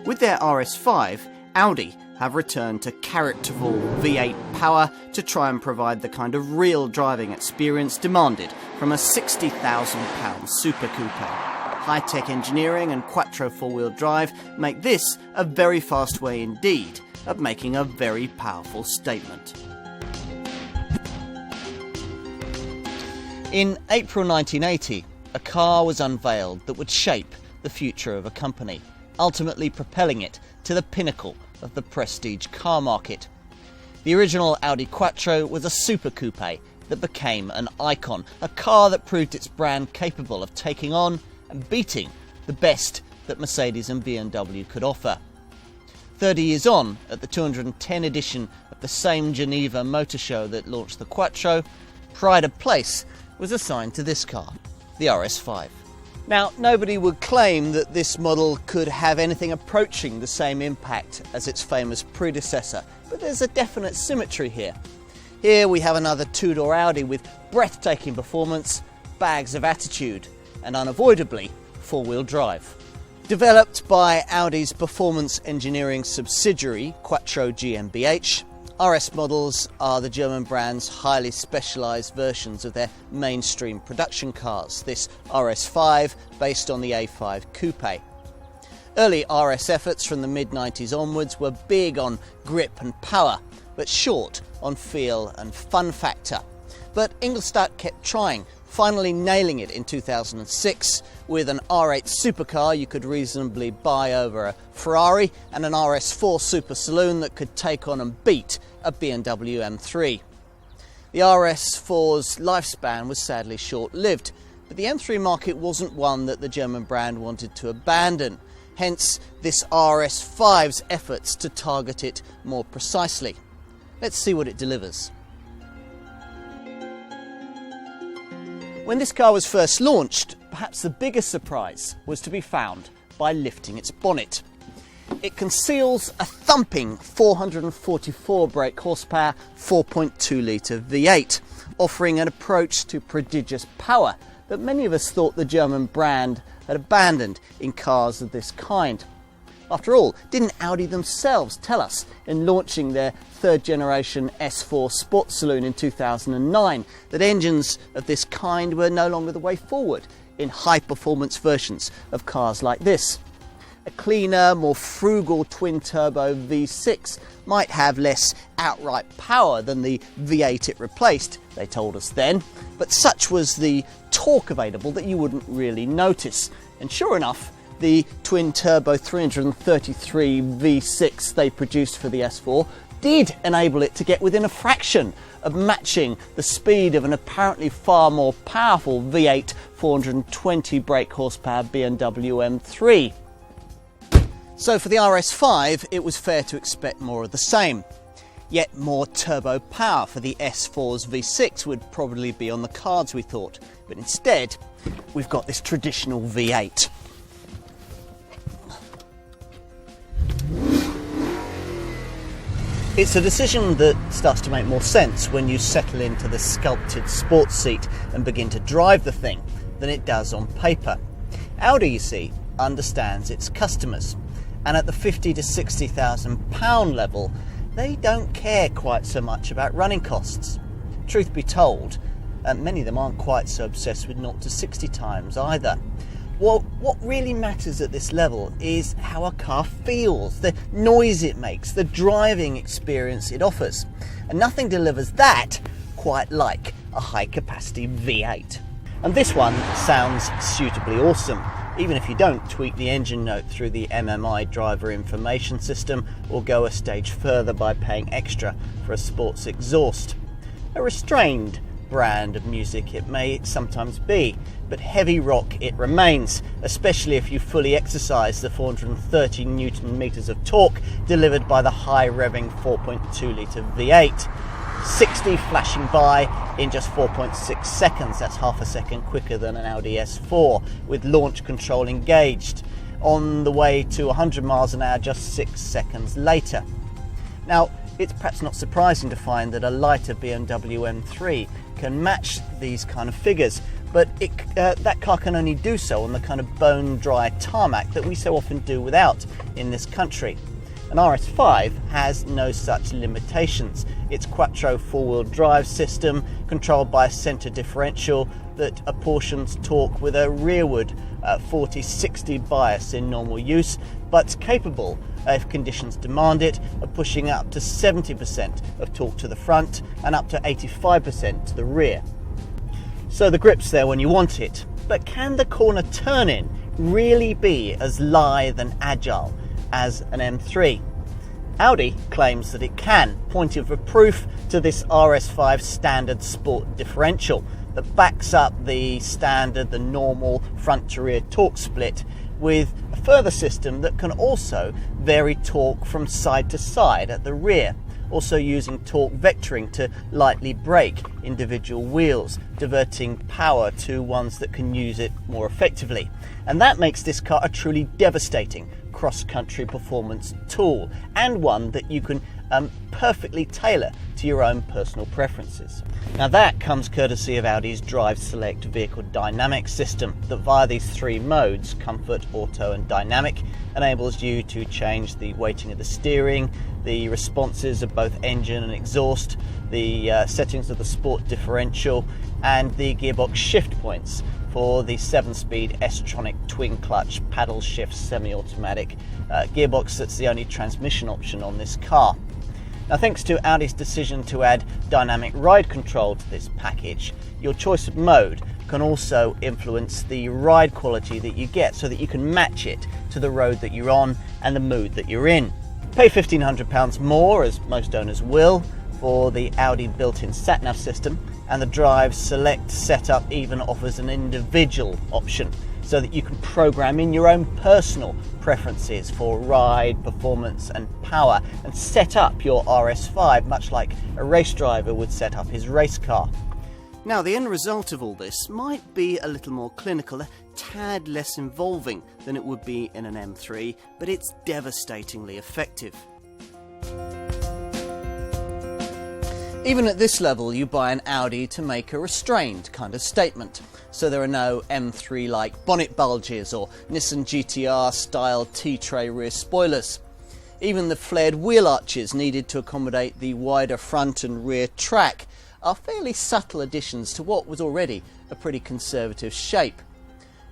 With their RS5, Audi have returned to characterful V8 power to try and provide the kind of real driving experience demanded from a £60,000 super coupe. High-tech engineering and Quattro four-wheel drive make this a very fast way indeed of making a very powerful statement. In April 1980, a car was unveiled that would shape the future of a company, ultimately propelling it to the pinnacle of the prestige car market. The original Audi Quattro was a super coupe that became an icon, a car that proved its brand capable of taking on and beating the best that Mercedes and BMW could offer. 30 years on, at the 210 edition of the same Geneva Motor Show that launched the Quattro, pride of place was assigned to this car, the RS5. Now, nobody would claim that this model could have anything approaching the same impact as its famous predecessor, but there's a definite symmetry here. Here we have another two-door Audi with breathtaking performance, bags of attitude, and unavoidably four-wheel drive. Developed by Audi's performance engineering subsidiary, Quattro GmbH, RS models are the German brand's highly specialised versions of their mainstream production cars, this RS5 based on the A5 coupe. Early RS efforts from the mid-90s onwards were big on grip and power, but short on feel and fun factor. But Ingolstadt kept trying, finally nailing it in 2006 with an R8 supercar you could reasonably buy over a Ferrari and an RS4 super saloon that could take on and beat a BMW M3. The RS4's lifespan was sadly short-lived, but the M3 market wasn't one that the German brand wanted to abandon, hence this RS5's efforts to target it more precisely. Let's see what it delivers. When this car was first launched, perhaps the biggest surprise was to be found by lifting its bonnet. It conceals a thumping 444 brake horsepower 4.2 litre V8, offering an approach to prodigious power that many of us thought the German brand had abandoned in cars of this kind. After all, didn't Audi themselves tell us in launching their third generation S4 sports saloon in 2009 that engines of this kind were no longer the way forward in high performance versions of cars like this? A cleaner, more frugal twin-turbo V6 might have less outright power than the V8 it replaced, they told us then, but such was the torque available that you wouldn't really notice. And sure enough, the twin-turbo 333 V6 they produced for the S4 did enable it to get within a fraction of matching the speed of an apparently far more powerful V8 420 brake horsepower BMW M3. So for the RS5, it was fair to expect more of the same. Yet more turbo power for the S4's V6 would probably be on the cards, we thought. But instead, we've got this traditional V8. It's a decision that starts to make more sense when you settle into the sculpted sports seat and begin to drive the thing than it does on paper. Audi, you see, understands its customers, and at the £50,000 to £60,000 level, they don't care quite so much about running costs. Truth be told, many of them aren't quite so obsessed with 0 to 60 times either. Well, what really matters at this level is how a car feels, the noise it makes, the driving experience it offers. And nothing delivers that quite like a high-capacity V8. And this one sounds suitably awesome, even if you don't tweak the engine note through the MMI driver information system or go a stage further by paying extra for a sports exhaust. A restrained brand of music it may sometimes be, but heavy rock it remains, especially if you fully exercise the 430 Newton meters of torque delivered by the high revving 4.2 litre V8. 60 flashing by in just 4.6 seconds, that's half a second quicker than an Audi S4, with launch control engaged, on the way to 100 miles an hour just 6 seconds later. Now, it's perhaps not surprising to find that a lighter BMW M3 can match these kind of figures, but that car can only do so on the kind of bone-dry tarmac that we so often do without in this country. An RS5 has no such limitations. Its Quattro four-wheel drive system, controlled by a centre differential that apportions torque with a rearward 40-60 bias in normal use, but capable, if conditions demand it, of pushing up to 70% of torque to the front and up to 85% to the rear. So the grip's there when you want it, but can the corner turn-in really be as lithe and agile as an M3? Audi claims that it can, pointing for proof to this RS5 standard sport differential that backs up the standard, the normal front to rear torque split, with a further system that can also vary torque from side to side at the rear, also using torque vectoring to lightly brake individual wheels, diverting power to ones that can use it more effectively. And that makes this car a truly devastating cross-country performance tool, and one that you can perfectly tailor to your own personal preferences. Now that comes courtesy of Audi's Drive Select vehicle dynamic system that, via these three modes, Comfort, Auto and Dynamic, enables you to change the weighting of the steering, the responses of both engine and exhaust, the settings of the sport differential, and the gearbox shift points for the 7-speed S-tronic twin clutch paddle shift semi-automatic gearbox that's the only transmission option on this car. Now, thanks to Audi's decision to add dynamic ride control to this package, your choice of mode can also influence the ride quality that you get, so that you can match it to the road that you're on and the mood that you're in. Pay £1,500 more, as most owners will, for the Audi built-in sat-nav system, and the Drive Select setup even offers an individual option, so that you can program in your own personal preferences for ride, performance and power, and set up your RS5 much like a race driver would set up his race car. Now, the end result of all this might be a little more clinical, a tad less involving than it would be in an M3, but it's devastatingly effective. Even at this level, you buy an Audi to make a restrained kind of statement. So there are no M3-like bonnet bulges or Nissan GT-R-style T-tray rear spoilers. Even the flared wheel arches needed to accommodate the wider front and rear track are fairly subtle additions to what was already a pretty conservative shape.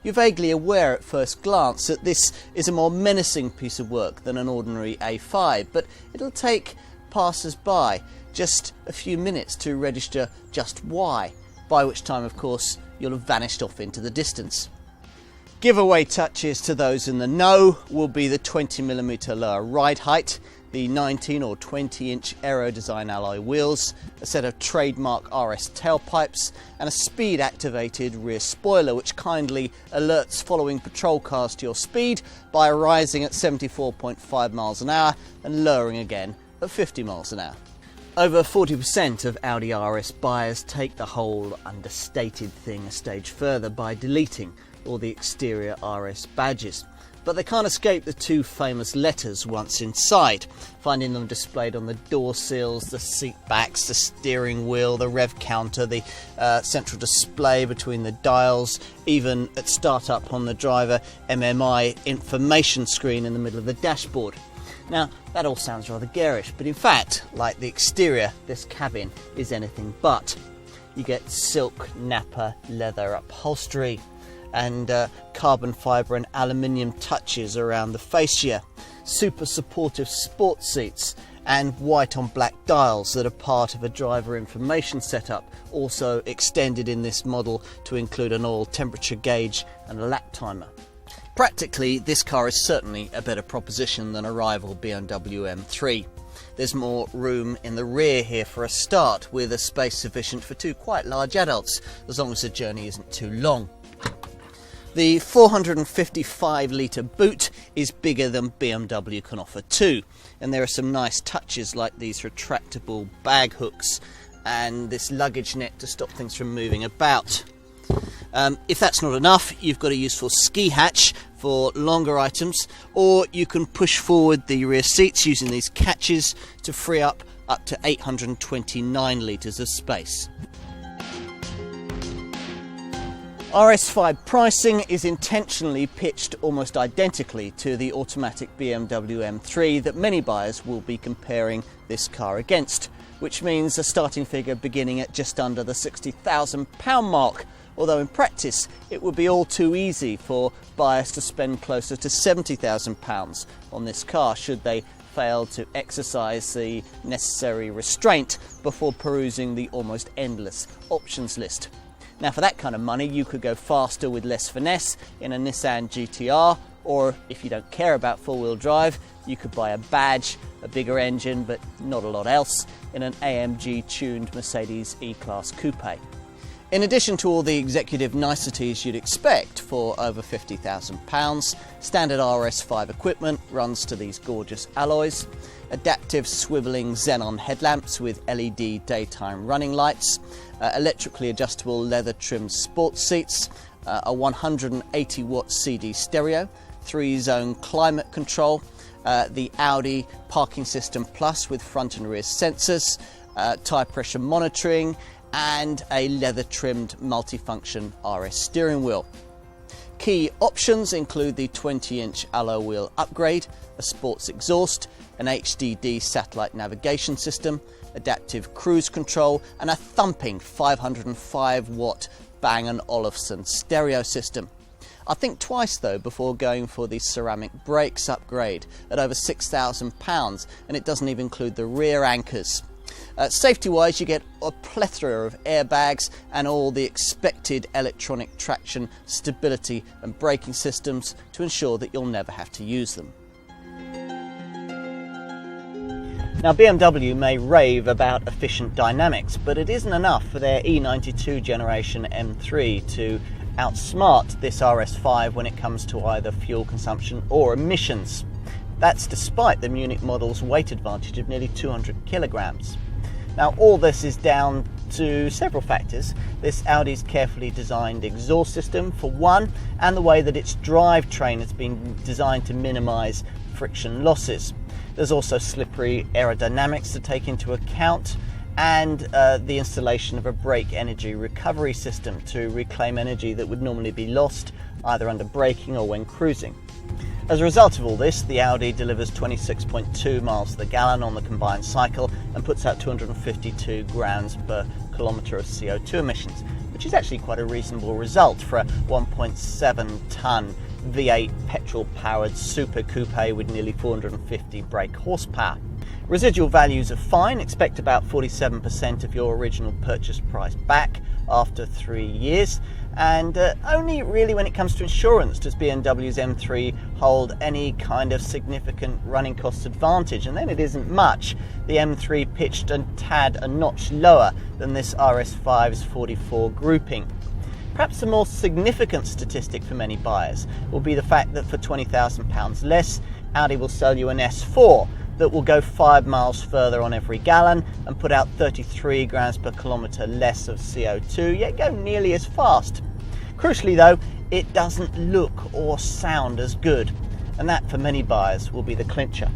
You're vaguely aware at first glance that this is a more menacing piece of work than an ordinary A5, but it'll take passers-by just a few minutes to register just why, by which time, of course, you'll have vanished off into the distance. Giveaway touches to those in the know will be the 20mm lower ride height, the 19 or 20-inch Aero Design alloy wheels, a set of trademark RS tailpipes, and a speed-activated rear spoiler which kindly alerts following patrol cars to your speed by rising at 74.5 miles an hour and lowering again at 50 miles an hour. Over 40% of Audi RS buyers take the whole understated thing a stage further by deleting all the exterior RS badges. But they can't escape the two famous letters once inside, finding them displayed on the door sills, the seat backs, the steering wheel, the rev counter, the central display between the dials, even at startup on the driver MMI information screen in the middle of the dashboard. Now, that all sounds rather garish, but in fact, like the exterior, this cabin is anything but. You get silk, nappa, leather upholstery, and carbon fibre and aluminium touches around the fascia, super supportive sports seats, and white on black dials that are part of a driver information setup, also extended in this model to include an oil temperature gauge and a lap timer. Practically, this car is certainly a better proposition than a rival BMW M3. There's more room in the rear here for a start, with a space sufficient for two quite large adults, as long as the journey isn't too long. The 455-litre boot is bigger than BMW can offer too, and there are some nice touches like these retractable bag hooks and this luggage net to stop things from moving about. If that's not enough, you've got a useful ski hatch for longer items, or you can push forward the rear seats using these catches to free up to 829 litres of space. RS5 pricing is intentionally pitched almost identically to the automatic BMW M3 that many buyers will be comparing this car against, which means a starting figure beginning at just under the £60,000 mark, although in practice it would be all too easy for buyers to spend closer to £70,000 on this car should they fail to exercise the necessary restraint before perusing the almost endless options list. Now, for that kind of money, you could go faster with less finesse in a Nissan GT-R, or if you don't care about four-wheel drive, you could buy a badge, a bigger engine, but not a lot else, in an AMG-tuned Mercedes E-Class coupe. In addition to all the executive niceties you'd expect for over £50,000, standard RS5 equipment runs to these gorgeous alloys, adaptive swivelling xenon headlamps with LED daytime running lights, electrically adjustable leather trimmed sports seats, a 180-watt CD stereo, 3-zone climate control, the Audi Parking System Plus with front and rear sensors, tyre pressure monitoring, and a leather-trimmed multifunction RS steering wheel. Key options include the 20-inch alloy wheel upgrade, a sports exhaust, an HDD satellite navigation system, adaptive cruise control, and a thumping 505-watt Bang & Olufsen stereo system. I think twice though before going for the ceramic brakes upgrade at over £6,000, and it doesn't even include the rear anchors. Safety-wise, you get a plethora of airbags and all the expected electronic traction, stability and braking systems to ensure that you'll never have to use them. Now, BMW may rave about efficient dynamics, but it isn't enough for their E92 generation M3 to outsmart this RS5 when it comes to either fuel consumption or emissions. That's despite the Munich model's weight advantage of nearly 200 kilograms. Now, all this is down to several factors. This Audi's carefully designed exhaust system, for one, and the way that its drivetrain has been designed to minimise friction losses. There's also slippery aerodynamics to take into account, and the installation of a brake energy recovery system to reclaim energy that would normally be lost either under braking or when cruising. As a result of all this, the Audi delivers 26.2 miles to the gallon on the combined cycle and puts out 252 grams per kilometre of CO2 emissions, which is actually quite a reasonable result for a 1.7 tonne V8 petrol-powered super coupe with nearly 450 brake horsepower. Residual values are fine. Expect about 47% of your original purchase price back after 3 years. And only really when it comes to insurance does BMW's M3 hold any kind of significant running cost advantage, and then it isn't much. The M3 pitched a tad a notch lower than this RS5's 44 grouping. Perhaps the more significant statistic for many buyers will be the fact that for £20,000 less, Audi will sell you an S4 that will go 5 miles further on every gallon and put out 33 grams per kilometre less of CO2, yet go nearly as fast. Crucially though, it doesn't look or sound as good, and that for many buyers will be the clincher.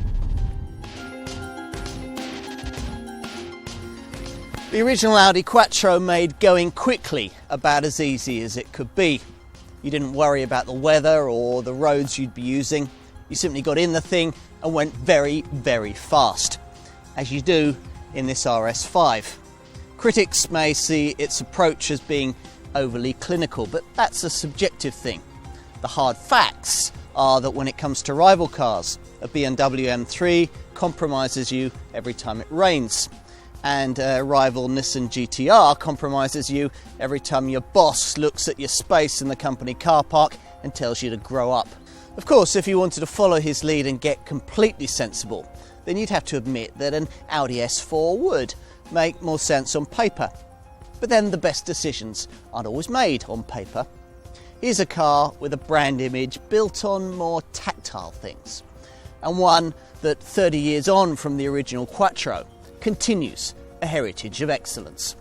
The original Audi Quattro made going quickly about as easy as it could be. You didn't worry about the weather or the roads you'd be using. You simply got in the thing and went very, very fast, as you do in this RS5. Critics may see its approach as being overly clinical, but that's a subjective thing. The hard facts are that when it comes to rival cars, a BMW M3 compromises you every time it rains, and a rival Nissan GT-R compromises you every time your boss looks at your space in the company car park and tells you to grow up. Of course, if you wanted to follow his lead and get completely sensible, then you'd have to admit that an Audi S4 would make more sense on paper. But then the best decisions aren't always made on paper. Here's a car with a brand image built on more tactile things, and one that 30 years on from the original Quattro continues a heritage of excellence.